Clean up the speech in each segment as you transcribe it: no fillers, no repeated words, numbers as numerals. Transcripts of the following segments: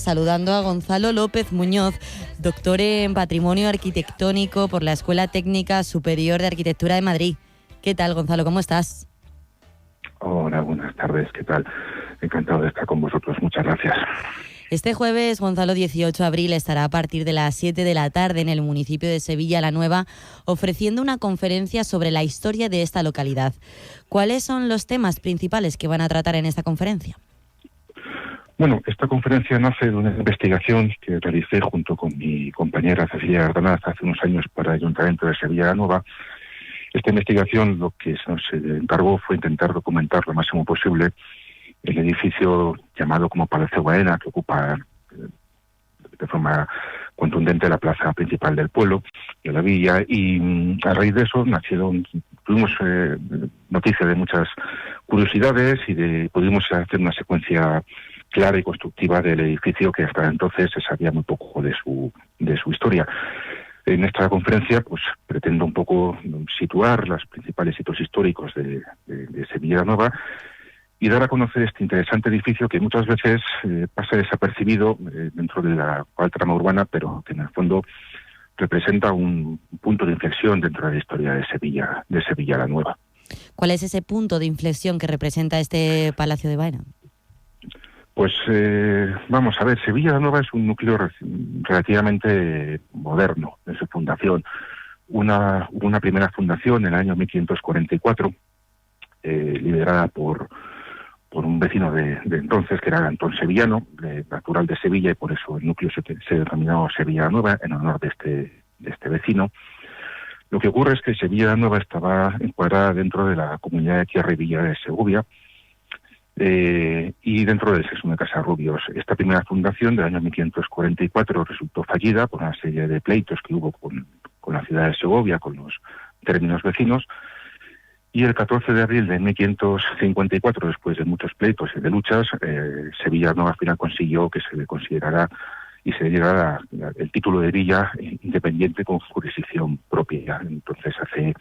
Saludando a Gonzalo López Muñoz, doctor en Patrimonio Arquitectónico por la Escuela Técnica Superior de Arquitectura de Madrid. ¿Qué tal, Gonzalo? ¿Cómo estás? Hola, buenas tardes. ¿Qué tal? Encantado de estar con vosotros. Muchas gracias. Este jueves, Gonzalo, 18 de abril, estará a partir de las 7 de la tarde en el municipio de Sevilla la Nueva, ofreciendo una conferencia sobre la historia de esta localidad. ¿Cuáles son los temas principales que van a tratar en esta conferencia? Bueno, esta conferencia nace de una investigación que realicé junto con mi compañera Cecilia Ardanaz hace unos años para el Ayuntamiento de Sevilla la Nueva. Esta investigación lo que se nos encargó fue intentar documentar lo máximo posible el edificio llamado como Palacio Baena, que ocupa de forma contundente la plaza principal del pueblo, de la villa, y a raíz de eso tuvimos noticia de muchas curiosidades y pudimos hacer una secuencia clara y constructiva del edificio, que hasta entonces se sabía muy poco de su historia. En esta conferencia pues pretendo un poco situar los principales hitos históricos de Sevilla Nueva y dar a conocer este interesante edificio que muchas veces pasa desapercibido dentro de la actual trama urbana, pero que en el fondo representa un punto de inflexión dentro de la historia de Sevilla la Nueva. ¿Cuál es ese punto de inflexión que representa este Palacio de Baena? Pues vamos a ver, Sevilla la Nueva es un núcleo relativamente moderno en su fundación. Una primera fundación en el año 1544, liderada por un vecino de entonces, que era Antón Sevillano, natural de Sevilla, y por eso el núcleo se denominó Sevilla la Nueva, en honor de este vecino. Lo que ocurre es que Sevilla la Nueva estaba encuadrada dentro de la comunidad de Tierra y Villa de Segovia, y dentro de Sesuna Casarrubios. Esta primera fundación del año 1544 resultó fallida por una serie de pleitos que hubo con la ciudad de Segovia, con los términos vecinos, y el 14 de abril de 1554, después de muchos pleitos y de luchas, Sevilla Nueva al final consiguió que se le considerara y se le llegara el título de villa independiente con jurisdicción propia. Entonces hace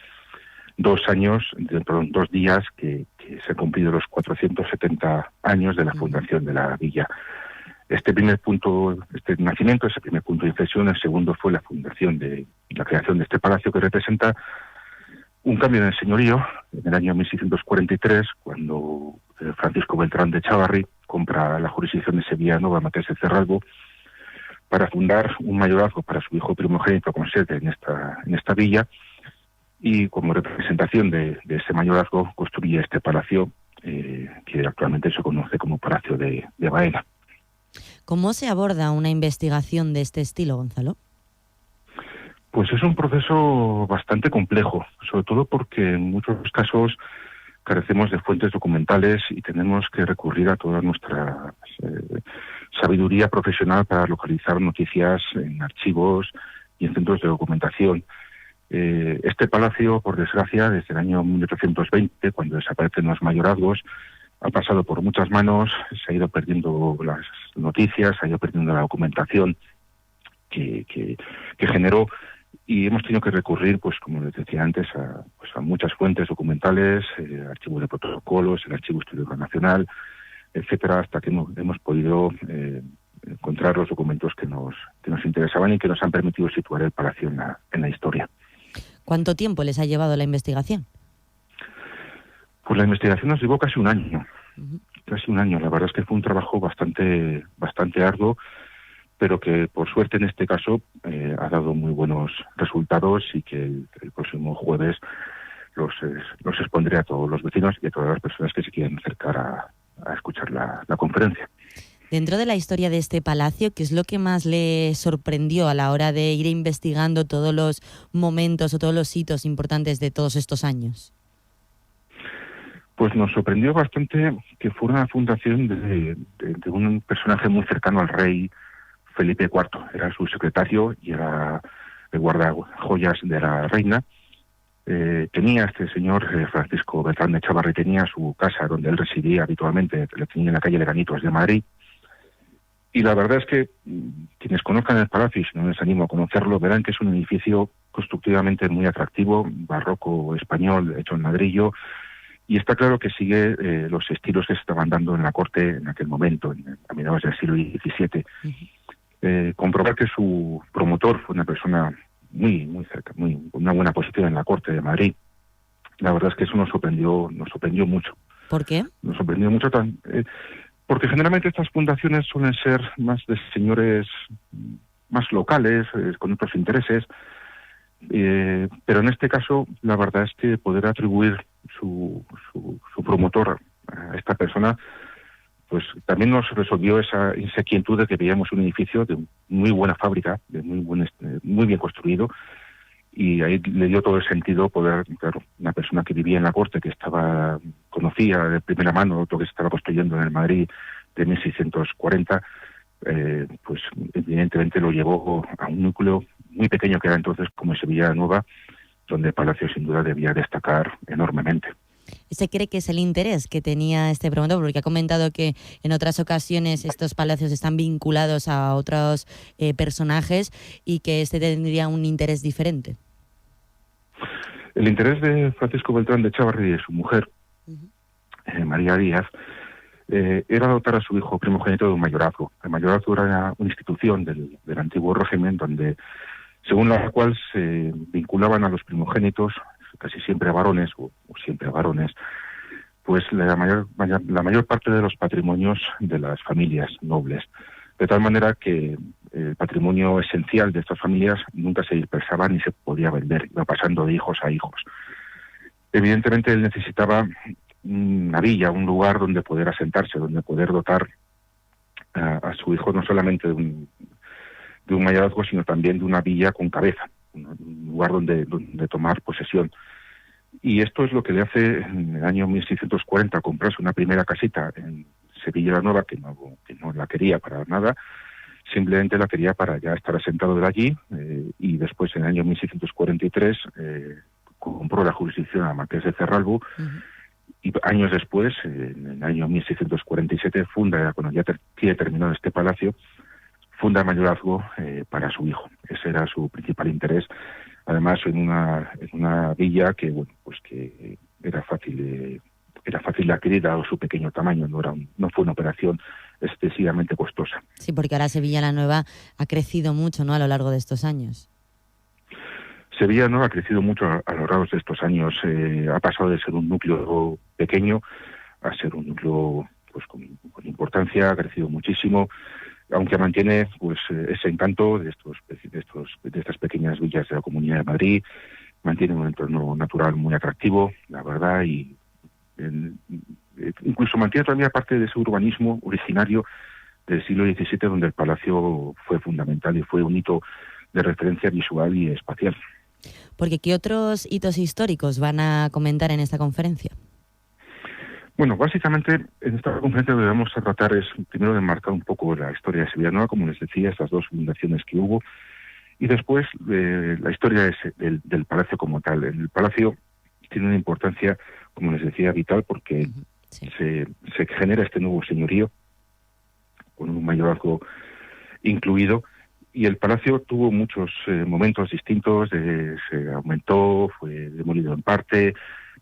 2 años, dentro de 2 días, que se han cumplido los 470 años de la fundación de la villa. Este nacimiento, ese primer punto de inflexión. El segundo fue la creación de este palacio, que representa un cambio en el señorío en el año 1643, cuando Francisco Beltrán de Chávarri compra la jurisdicción de Sevilla Nueva, Matías de Cerralbo, para fundar un mayorazgo para su hijo primogénito con sede en esta villa, y como representación de ese mayorazgo construye este palacio que actualmente se conoce como Palacio de Baena. ¿Cómo se aborda una investigación de este estilo, Gonzalo? Pues es un proceso bastante complejo, sobre todo porque en muchos casos carecemos de fuentes documentales y tenemos que recurrir a toda nuestra sabiduría profesional para localizar noticias en archivos y en centros de documentación. Este palacio, por desgracia, desde el año 1820, cuando desaparecen los mayorazgos, ha pasado por muchas manos, se ha ido perdiendo las noticias, se ha ido perdiendo la documentación que generó, y hemos tenido que recurrir, pues como les decía antes, a muchas fuentes documentales, archivos de protocolos, el Archivo Histórico Nacional, etcétera, hasta que hemos podido encontrar los documentos que nos interesaban y que nos han permitido situar el palacio en la historia. ¿Cuánto tiempo les ha llevado la investigación? Pues la investigación nos llevó casi un año. Casi un año. La verdad es que fue un trabajo bastante arduo, pero que por suerte en este caso ha dado muy buenos resultados, y que el próximo jueves los expondré a todos los vecinos y a todas las personas que se quieran acercar a escuchar la conferencia. Dentro de la historia de este palacio, ¿qué es lo que más le sorprendió a la hora de ir investigando todos los momentos o todos los hitos importantes de todos estos años? Pues nos sorprendió bastante que fuera una fundación de un personaje muy cercano al rey Felipe IV. Era su secretario y era el guardajoyas de la reina. Tenía este señor, Francisco Beltrán de Chávarri, tenía su casa donde él residía habitualmente, la tenía en la calle de Ganitos de Madrid. Y la verdad es que quienes conozcan el palacio, y si no les animo a conocerlo, verán que es un edificio constructivamente muy atractivo, barroco español, hecho en ladrillo, Y está claro que sigue los estilos que se estaban dando en la corte en aquel momento, a mediados del siglo XVII. Comprobar que su promotor fue una persona muy cerca, con una buena posición en la corte de Madrid. La verdad es que eso nos sorprendió mucho. ¿Por qué? Nos sorprendió mucho porque generalmente estas fundaciones suelen ser más de señores más locales, con otros intereses, pero en este caso la verdad es que poder atribuir su promotor a esta persona, pues también nos resolvió esa inquietud de que veíamos un edificio de muy buena fábrica, de muy bien construido, y ahí le dio todo el sentido poder, claro, una persona que vivía en la corte, que conocía de primera mano lo que se estaba construyendo en el Madrid de 1640, pues evidentemente lo llevó a un núcleo muy pequeño que era entonces como Sevilla Nueva, donde el Palacio sin duda debía destacar enormemente. ¿Se cree que es el interés que tenía este promotor? Porque ha comentado que en otras ocasiones estos palacios están vinculados a otros personajes y que este tendría un interés diferente. El interés de Francisco Beltrán de Chávarri y de su mujer, María Díaz, era dotar a su hijo primogénito de un mayorazgo. El mayorazgo era una institución del antiguo régimen donde, según la cual se vinculaban a los primogénitos, casi siempre varones o siempre varones, pues la mayor parte de los patrimonios de las familias nobles, de tal manera que el patrimonio esencial de estas familias nunca se dispersaba ni se podía vender, iba pasando de hijos a hijos. Evidentemente él necesitaba una villa, un lugar donde poder asentarse, donde poder dotar a su hijo no solamente de un mayorazgo, sino también de una villa con cabeza, un lugar donde tomar posesión. Y esto es lo que le hace en el año 1640 comprarse una primera casita en Sevilla la Nueva, que no la quería para nada, simplemente la quería para ya estar asentado de allí, y después en el año 1643 compró la jurisdicción a Marqués de Cerralbo, y años después, en el año 1647, cuando ya tiene terminado este palacio, funda el mayorazgo para su hijo. Ese era su principal interés. Además, en una villa que, bueno, pues que era fácil de adquirir dado su pequeño tamaño. No fue una operación excesivamente costosa. Sí, porque ahora Sevilla la Nueva ha crecido mucho, ¿no?, a lo largo de estos años. Sevilla Nueva ha crecido mucho a lo largo de estos años. Ha pasado de ser un núcleo pequeño a ser un núcleo pues con importancia, ha crecido muchísimo, aunque mantiene pues ese encanto de estas pequeñas villas de la Comunidad de Madrid, mantiene un entorno natural muy atractivo, la verdad, y incluso mantiene todavía parte de ese urbanismo originario del siglo XVII, donde el palacio fue fundamental y fue un hito de referencia visual y espacial. Porque ¿qué otros hitos históricos van a comentar en esta conferencia? Bueno, básicamente en esta conferencia lo que vamos a tratar es primero de enmarcar un poco la historia de Sevilla Nueva, como les decía, estas dos fundaciones que hubo, y después la historia del palacio como tal. El palacio tiene una importancia, como les decía, vital, porque se genera este nuevo señorío con un mayorazgo incluido, y el palacio tuvo muchos momentos distintos, se aumentó, fue demolido en parte,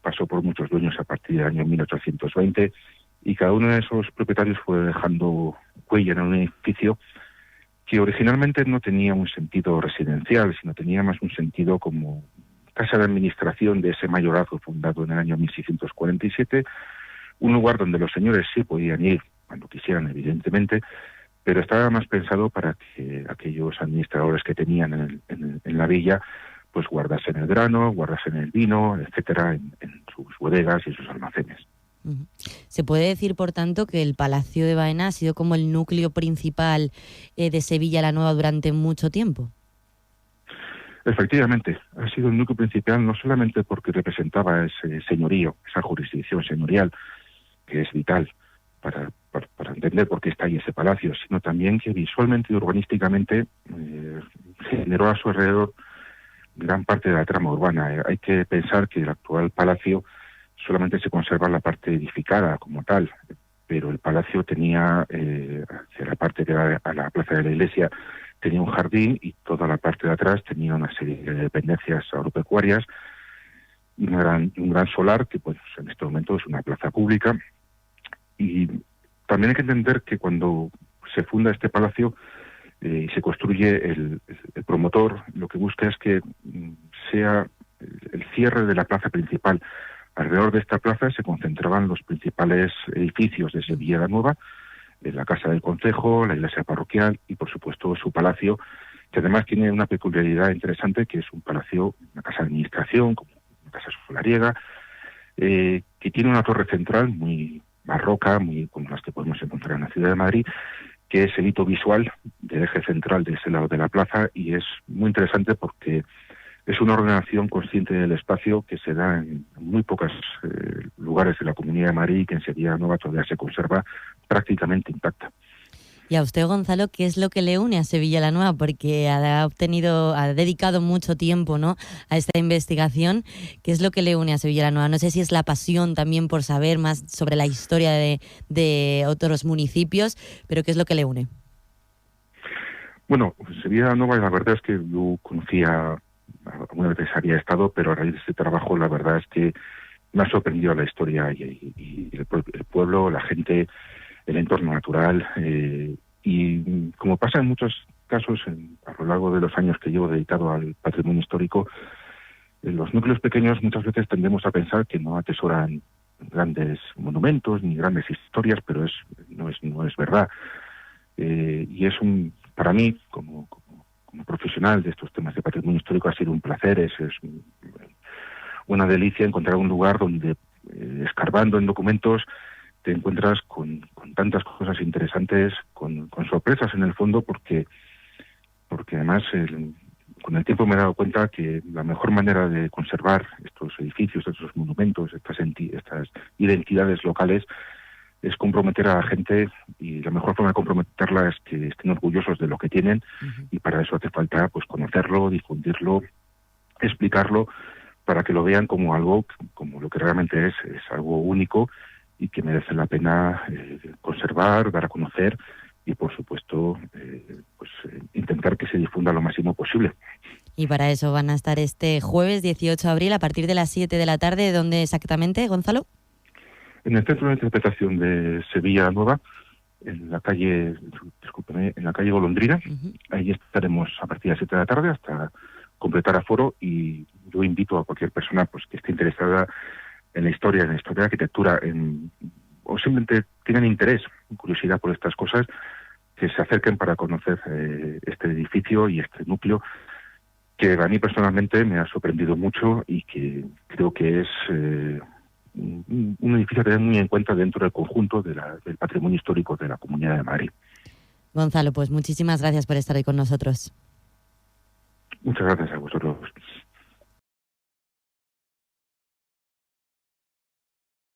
pasó por muchos dueños a partir del año 1820, y cada uno de esos propietarios fue dejando huella en un edificio que originalmente no tenía un sentido residencial, sino tenía más un sentido como casa de administración de ese mayorazgo fundado en el año 1647, un lugar donde los señores sí podían ir cuando quisieran, evidentemente, pero estaba más pensado para que aquellos administradores que tenían en la villa pues guardasen el grano, guardasen el vino, etcétera, en sus bodegas y sus almacenes. ¿Se puede decir, por tanto, que el Palacio de Baena ha sido como el núcleo principal de Sevilla la Nueva durante mucho tiempo? Efectivamente, ha sido el núcleo principal no solamente porque representaba ese señorío, esa jurisdicción señorial, que es vital para entender por qué está ahí ese palacio, sino también que visualmente y urbanísticamente generó a su alrededor gran parte de la trama urbana. Hay que pensar que el actual palacio solamente se conserva la parte edificada como tal, pero el palacio tenía, hacia la parte que era a la plaza de la iglesia, tenía un jardín, y toda la parte de atrás tenía una serie de dependencias agropecuarias, y un gran solar que pues en este momento es una plaza pública. Y también hay que entender que cuando se funda este palacio y se construye, el promotor lo que busca es que sea el cierre de la plaza principal. Alrededor de esta plaza se concentraban los principales edificios de Sevilla la Nueva, la Casa del Concejo, la iglesia parroquial y, por supuesto, su palacio, que además tiene una peculiaridad interesante, que es un palacio, una casa de administración, como una casa solariega, que tiene una torre central muy barroca, muy como las que podemos encontrar en la ciudad de Madrid, que es el hito visual del eje central de ese lado de la plaza, y es muy interesante porque es una ordenación consciente del espacio que se da en muy pocos lugares de la Comunidad de Madrid, y que en Sevilla Nueva todavía se conserva prácticamente intacta. Y a usted, Gonzalo, ¿qué es lo que le une a Sevilla la Nueva? Porque ha dedicado mucho tiempo, ¿no?, a esta investigación. ¿Qué es lo que le une a Sevilla la Nueva? No sé si es la pasión también por saber más sobre la historia de otros municipios, pero ¿qué es lo que le une? Bueno, Sevilla la Nueva, la verdad es que yo conocía, alguna vez había estado, pero a raíz de este trabajo la verdad es que me ha sorprendido la historia y el pueblo, la gente, el entorno natural, y como pasa en muchos casos a lo largo de los años que llevo dedicado al patrimonio histórico, en los núcleos pequeños muchas veces tendemos a pensar que no atesoran grandes monumentos ni grandes historias, pero no es verdad. Y es para mí, como profesional de estos temas de patrimonio histórico, ha sido un placer, es una delicia encontrar un lugar donde, escarbando en documentos, te encuentras con tantas cosas interesantes, con sorpresas en el fondo, porque además con el tiempo me he dado cuenta que la mejor manera de conservar estos edificios, estos monumentos, estas identidades locales, es comprometer a la gente, y la mejor forma de comprometerla es que estén orgullosos de lo que tienen, y para eso hace falta pues conocerlo, difundirlo, explicarlo, para que lo vean como algo, como lo que realmente es algo único y que merece la pena conservar, dar a conocer y, por supuesto, intentar que se difunda lo máximo posible. Y para eso van a estar este jueves 18 de abril a partir de las 7 de la tarde. ¿Dónde exactamente, Gonzalo? En el Centro de Interpretación de Sevilla Nueva, en la calle Golondrina. Ahí estaremos a partir de las 7 de la tarde hasta completar aforo, y yo invito a cualquier persona pues que esté interesada en la historia de la arquitectura, o simplemente tengan interés, curiosidad por estas cosas, que se acerquen para conocer este edificio y este núcleo, que a mí personalmente me ha sorprendido mucho y que creo que es un edificio a tener muy en cuenta dentro del conjunto del patrimonio histórico de la Comunidad de Madrid. Gonzalo, pues muchísimas gracias por estar hoy con nosotros. Muchas gracias a vosotros.